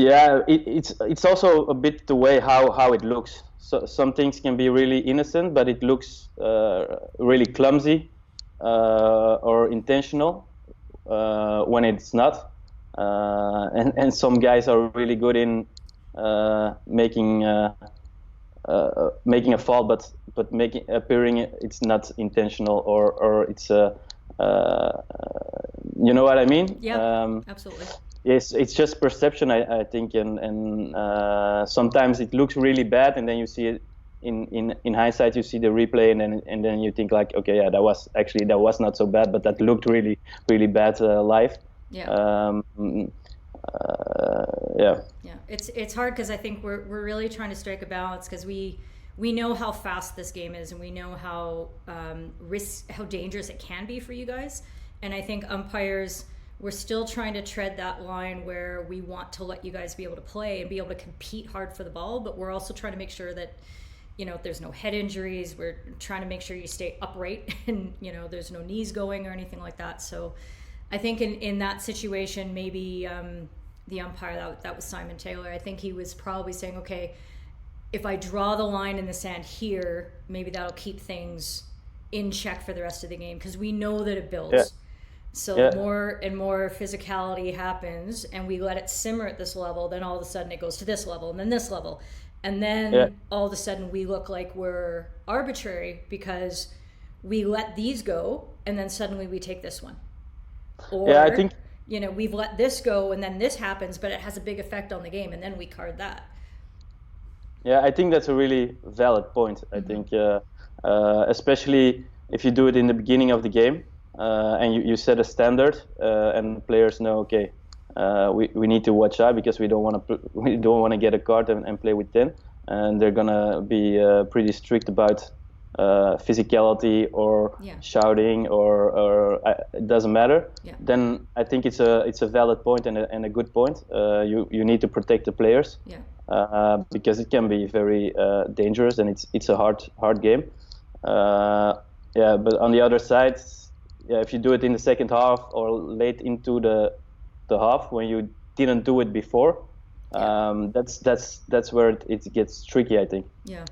Yeah, it's also a bit the way how it looks. So some things can be really innocent, but it looks really clumsy or intentional when it's not. And some guys are really good in making a fault, but making appearing it's not intentional or it's you know what I mean? Yeah, absolutely. Yes, it's just perception, I think, and sometimes it looks really bad, and then you see it in hindsight. You see the replay, and then you think like, okay, yeah, that was not so bad, but that looked really bad live. Yeah. Um, yeah, Yeah, it's hard because I think we're really trying to strike a balance because we know how fast this game is and we know how dangerous it can be for you guys, and I think umpires, we're still trying to tread that line where we want to let you guys be able to play and be able to compete hard for the ball, but we're also trying to make sure that there's no head injuries. We're trying to make sure you stay upright and there's no knees going or anything like that. So I think in that situation, maybe the umpire, that was Simon Taylor, I think he was probably saying, okay, if I draw the line in the sand here, maybe that'll keep things in check for the rest of the game, because we know that it yeah, builds. So the yeah, more and more physicality happens and we let it simmer at this level, then all of a sudden it goes to this level and then this level. And yeah, then all of a sudden we look like we're arbitrary because we let these go and then suddenly we take this one. yeah. I Or, think we've let this go and then this happens, but it has a big effect on the game and then we card that. Yeah, I think that's a really valid point. I Mm-hmm. think, especially if you do it in the beginning of the game, and you set a standard, and players know, okay, we need to watch out because we don't want to get a card and play with 10, and they're gonna be pretty strict about physicality or Yeah. shouting or it doesn't matter. Yeah. Then I think it's a valid point and a good point. You need to protect the players Yeah. because it can be very dangerous and it's a hard game. Uh, yeah, but on the other side, yeah, if you do it in the second half or late into the half when you didn't do it before, Yeah. that's where it gets tricky, I think. Yeah.